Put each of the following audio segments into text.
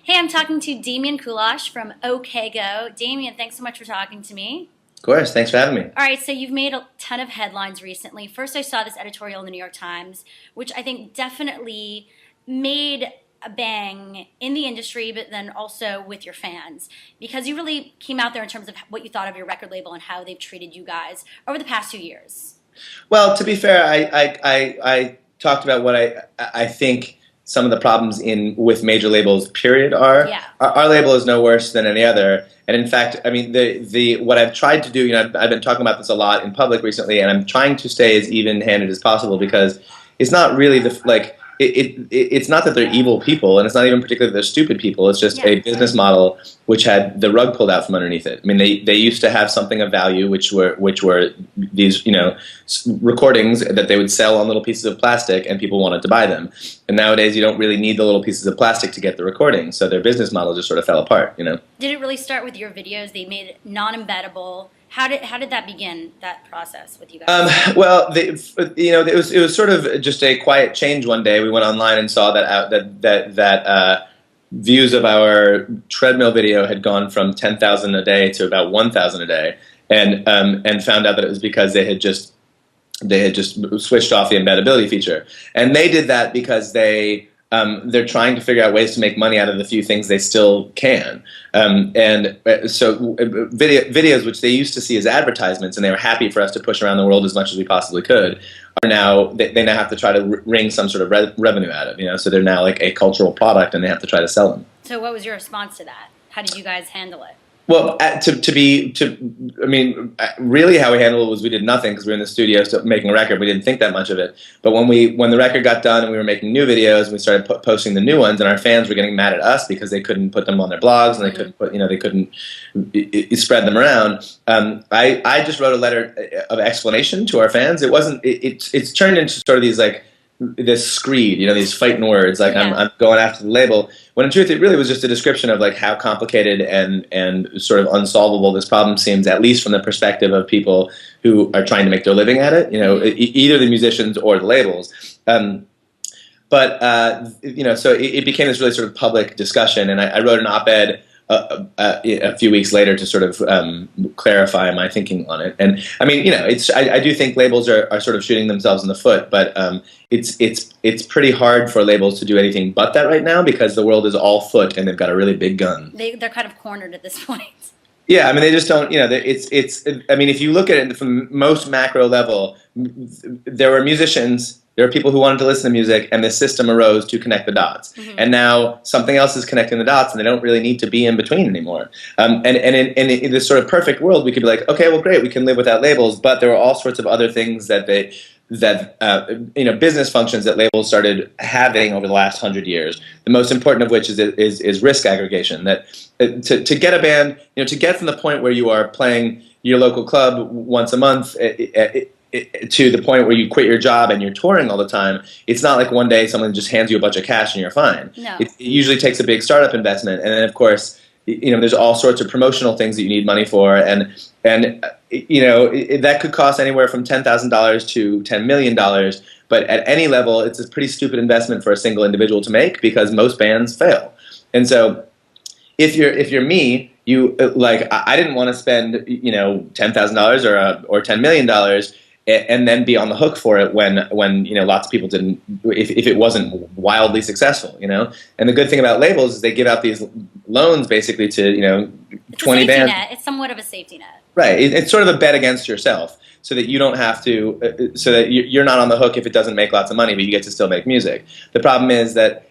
Hey, I'm talking to Damian Kulash from OK Go. Damian, thanks so much for talking to me. Of course, thanks for having me. All right, so you've made a ton of headlines recently. First, I saw this editorial in the New York Times, which I think definitely made a bang in the industry, but then also with your fans, because you really came out there in terms of what you thought of your record label and how they've treated you guys over the past 2 years. Well, to be fair, I talked about what I think some of the problems in with major labels. Period. Are Yeah. our label is no worse than any other, and in fact, I mean the what I've tried to do. I've been talking about this a lot in public recently, and I'm trying to stay as even-handed as possible because it's not really it's not that they're evil people, and it's not even particularly that they're stupid people. It's just a business model which had the rug pulled out from underneath it. I mean, they used to have something of value, which were these recordings that they would sell on little pieces of plastic, and people wanted to buy them. And nowadays, you don't really need the little pieces of plastic to get the recording, so their business model just sort of fell apart. Did it really start with your videos? They made it non-embeddable. How did that begin, that process with you guys? Well, it was sort of just a quiet change one day. We went online and saw that views of our treadmill video had gone from 10,000 a day to about 1,000 a day, and found out that it was because they had just switched off the embeddability feature, and they did that because they're trying to figure out ways to make money out of the few things they still can. So videos which they used to see as advertisements, and they were happy for us to push around the world as much as we possibly could, are now they now have to try to wring some sort of revenue out of. So they're now like a cultural product, and they have to try to sell them. So what was your response to that? How did you guys handle it? Well, really how we handled it was we did nothing because we were in the studio making a record. We didn't think that much of it. But when the record got done and we were making new videos and we started posting the new ones, and our fans were getting mad at us because they couldn't put them on their blogs and they couldn't spread them around. I just wrote a letter of explanation to our fans. It's turned into sort of these this screed, these fighting words, like I'm going after the label, when in truth it really was just a description of like how complicated and sort of unsolvable this problem seems, at least from the perspective of people who are trying to make their living at it, either the musicians or the labels. So it became this really sort of public discussion, and I wrote an op-ed a few weeks later to sort of clarify my thinking on it. And I mean, I do think labels are sort of shooting themselves in the foot, but it's pretty hard for labels to do anything but that right now because the world is all foot and they've got a really big gun. They're kind of cornered at this point. Yeah, I mean, they just don't. I mean, if you look at it from most macro level, there were musicians. There are people who wanted to listen to music, and the system arose to connect the dots. Mm-hmm. And now something else is connecting the dots, and they don't really need to be in between anymore. And in this sort of perfect world, we could be like, okay, well, great, we can live without labels. But there were all sorts of other things that business functions that labels started having over the last 100 years. The most important of which is risk aggregation. That to get a band, to get from the point where you are playing your local club once a month. To the point where you quit your job and you're touring all the time, it's not like one day someone just hands you a bunch of cash and you're fine. No. It usually takes a big startup investment, and then of course, there's all sorts of promotional things that you need money for, and that could cost anywhere from $10,000 to $10 million. But at any level, it's a pretty stupid investment for a single individual to make because most bands fail. And so, if you're me, I didn't want to spend $10,000 or $10 million. And then be on the hook for it when lots of people didn't, if it wasn't wildly successful, And the good thing about labels is they give out these loans basically to 20 bands. Net. It's somewhat of a safety net. Right. It's sort of a bet against yourself, so that you don't have to, so that you're not on the hook if it doesn't make lots of money, but you get to still make music. The problem is that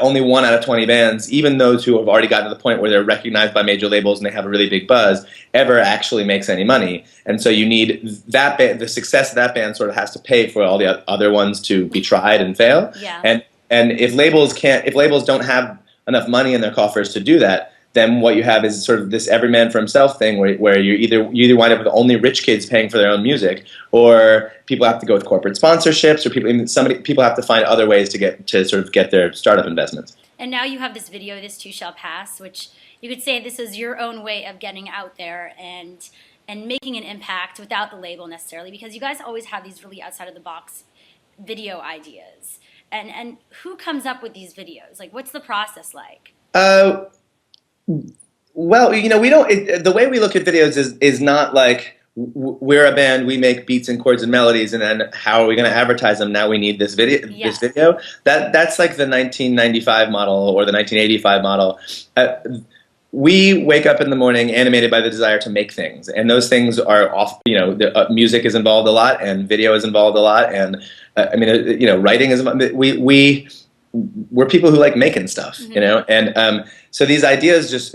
only 1 out of 20 bands, even those who have already gotten to the point where they're recognized by major labels and they have a really big buzz, ever actually makes any money. And so you need that band, the success of that band sort of has to pay for all the other ones to be tried and fail. Yeah. And if labels don't have enough money in their coffers to do that, then what you have is sort of this every man for himself thing where you either wind up with only rich kids paying for their own music, or people have to go with corporate sponsorships, or people have to find other ways to sort of get their startup investments. And now you have this video, This Too Shall Pass, which you could say this is your own way of getting out there and making an impact without the label necessarily, because you guys always have these really outside of the box video ideas. And who comes up with these videos? Like, what's the process like? Uh, well, we don't. The way we look at videos is not like we're a band, we make beats and chords and melodies, and then how are we going to advertise them? Now we need this video. Yeah. This video. That's like the 1995 model or the 1985 model. We wake up in the morning animated by the desire to make things, and those things are off. Music is involved a lot, and video is involved a lot, and writing is. We're people who like making stuff, and so these ideas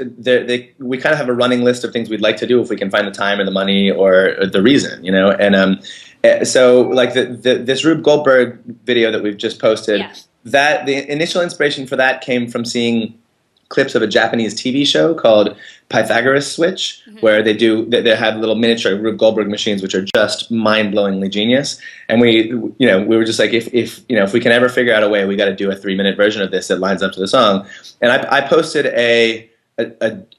we kind of have a running list of things we'd like to do if we can find the time or the money or the reason, and so like this Rube Goldberg video that we've just posted, yeah. that the initial inspiration for that came from seeing clips of a Japanese TV show called Pythagoras Switch, where they have little miniature Rube Goldberg machines, which are just mind-blowingly genius. And we were just like, if we can ever figure out a way, we got to do a 3-minute version of this that lines up to the song. And I posted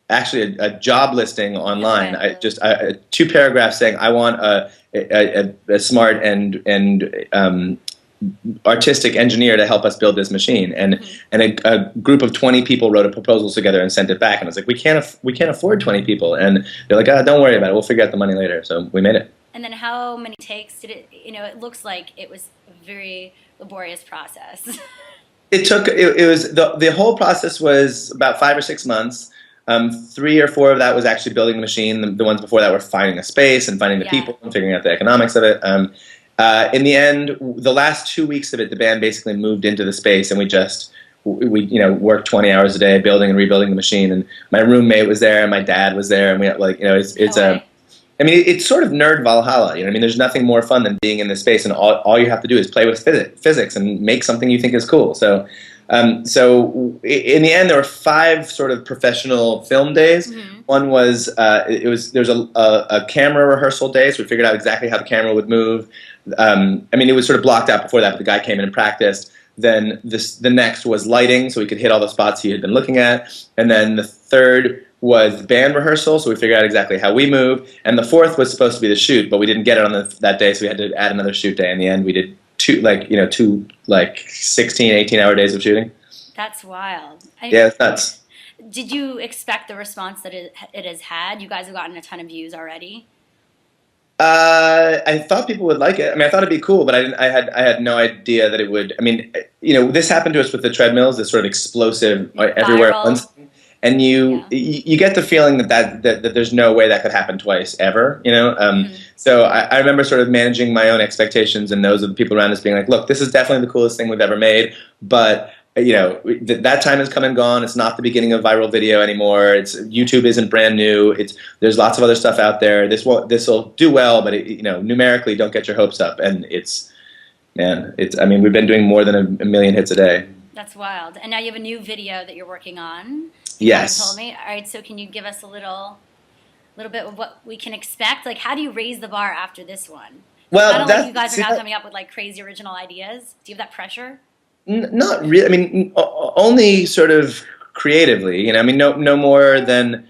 actually a job listing online. I just 2 paragraphs saying I want a smart and artistic engineer to help us build this machine, and a group of 20 people wrote a proposal together and sent it back, and I was like, we can't afford 20 people, and they're like, don't worry about it, we'll figure out the money later. So we made it. And then how many takes did it? It looks like it was a very laborious process. It was the whole process was about 5 or 6 months. 3 or 4 of that was actually building the machine. The ones before that were finding a space and finding the people and figuring out the economics of it. In the end, the last 2 weeks of it, the band basically moved into the space, and we worked 20 hours a day building and rebuilding the machine. And my roommate was there, and my dad was there, and we it's sort of nerd Valhalla. There's nothing more fun than being in this space, and all you have to do is play with physics and make something you think is cool. So in the end, there were 5 sort of professional film days. One was there's a camera rehearsal day, so we figured out exactly how the camera would move. It was sort of blocked out before that, but the guy came in and practiced. Then the next was lighting, so we could hit all the spots he had been looking at. And then the third was band rehearsal, so we figured out exactly how we move. And the fourth was supposed to be the shoot, but we didn't get it on that day, so we had to add another shoot day. In the end, we did 2 16, 18-hour days of shooting. That's wild. Yeah, it's nuts. Did you expect the response that it has had? You guys have gotten a ton of views already. I thought people would like it. I thought it'd be cool, but I had no idea that it would. This happened to us with the treadmills, this sort of explosive everywhere at once. And you get the feeling that there's no way that could happen twice ever, So I remember sort of managing my own expectations and those of the people around us being like, look, this is definitely the coolest thing we've ever made, but that time has come and gone. It's not the beginning of viral video anymore. YouTube isn't brand new. There's lots of other stuff out there. This will do well, but numerically, don't get your hopes up. And we've been doing more than a million hits a day. That's wild. And now you have a new video that you're working on. Yes. You told me. All right. So can you give us a little bit of what we can expect? Like, how do you raise the bar after this one? Well, I don't know if you guys are now coming up with like crazy original ideas. Do you have that pressure? Not really. Only sort of creatively. No more than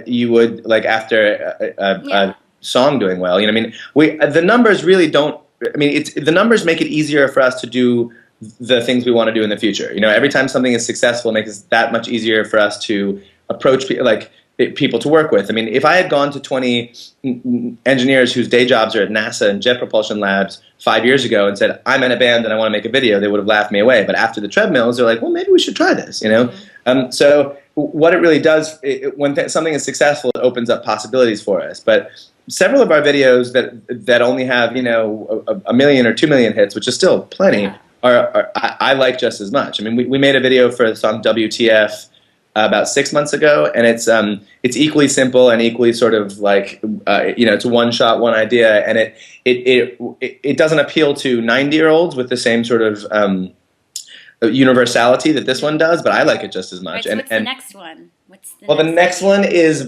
you would like after a song doing well. The numbers really don't. The numbers make it easier for us to do the things we want to do in the future. Every time something is successful, it makes it that much easier for us to approach people to work with. If I had gone to 20 engineers whose day jobs are at NASA and Jet Propulsion Labs 5 years ago and said, I'm in a band and I want to make a video, they would have laughed me away. But after the treadmills, they're like, well, maybe we should try this, So what it really does, when something is successful, it opens up possibilities for us. But several of our videos that only have, a million or 2 million hits, which is still plenty, I like just as much. We made a video for the song WTF about 6 months ago, and it's equally simple and equally sort of like it's a one shot, one idea, and it doesn't appeal to 90-year-olds with the same sort of universality that this one does, but I like it just as much. Right, so what's the next one? The next one is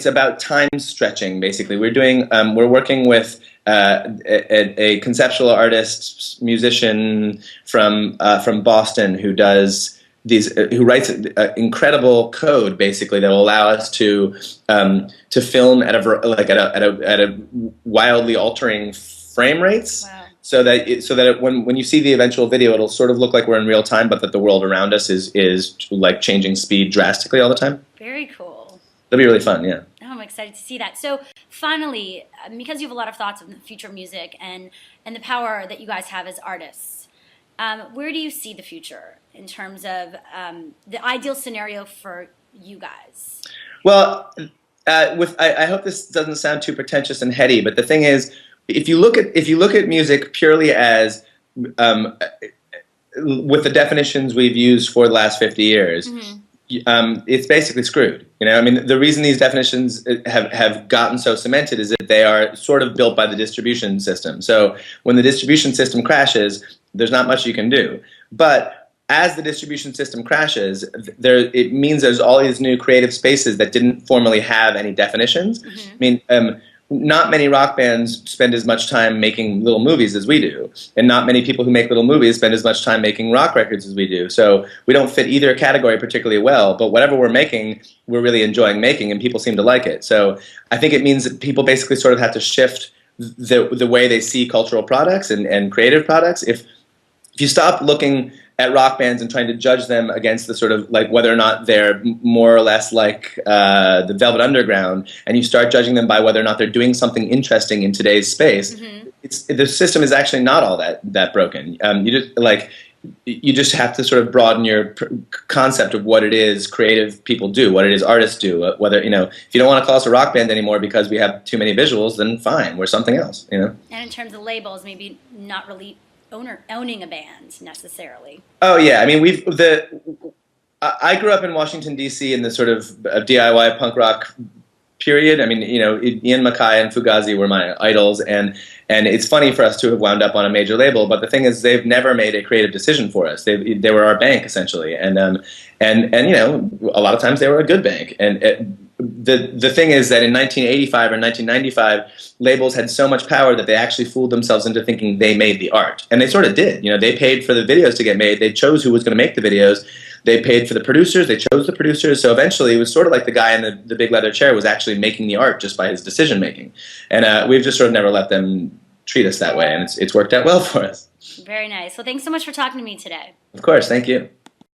about time stretching. Basically, we're working with a conceptual artist, musician from Boston who writes incredible code basically that will allow us to film at a wildly altering frame rates. Wow. when you see the eventual video, it'll sort of look like we're in real time, but that the world around us is like changing speed drastically all the time. Very cool. It'll be really fun, yeah. Oh, I'm excited to see that. So finally, because you have a lot of thoughts on the future of music and the power that you guys have as artists, where do you see the future in terms of the ideal scenario for you guys? Well, I hope this doesn't sound too pretentious and heady, but the thing is, if you look at music purely as with the definitions we've used for the last 50 years, it's basically screwed. You know, I mean, the reason these definitions have gotten so cemented is that they are sort of built by the distribution system. So when the distribution system crashes, there's not much you can do. But as the distribution system crashes, it means there's all these new creative spaces that didn't formerly have any definitions. I mean, not many rock bands spend as much time making little movies as we do, and not many people who make little movies spend as much time making rock records as we do. So we don't fit either category particularly well, but whatever we're making, we're really enjoying making, and people seem to like it. So I think it means that people basically sort of have to shift the way they see cultural products and creative products. If you stop looking at rock bands and trying to judge them against the sort of like whether or not they're more or less like the Velvet Underground, and you start judging them by whether or not they're doing something interesting in today's space, the system is actually not all that broken. You just have to sort of broaden your concept of what it is creative people do, what it is artists do. Whether, you know, if you don't want to call us a rock band anymore because we have too many visuals, then fine, we're something else. You know. And in terms of labels, maybe not really owning a band necessarily. Oh yeah, I mean I grew up in Washington D.C. in the sort of DIY punk rock period. I mean, you know, Ian MacKaye and Fugazi were my idols, and it's funny for us to have wound up on a major label. But the thing is, they've never made a creative decision for us. They were our bank essentially, and you know, a lot of times they were a good bank. And the thing is that in 1985 or 1995, labels had so much power that they actually fooled themselves into thinking they made the art, and they sort of did. You know, they paid for the videos to get made. They chose who was going to make the videos. They paid for the producers. They chose the producers. So eventually, it was sort of like the guy in the big leather chair was actually making the art just by his decision making, and we've just sort of never let them treat us that way, and it's worked out well for us. Very nice. Well, thanks so much for talking to me today. Of course, thank you.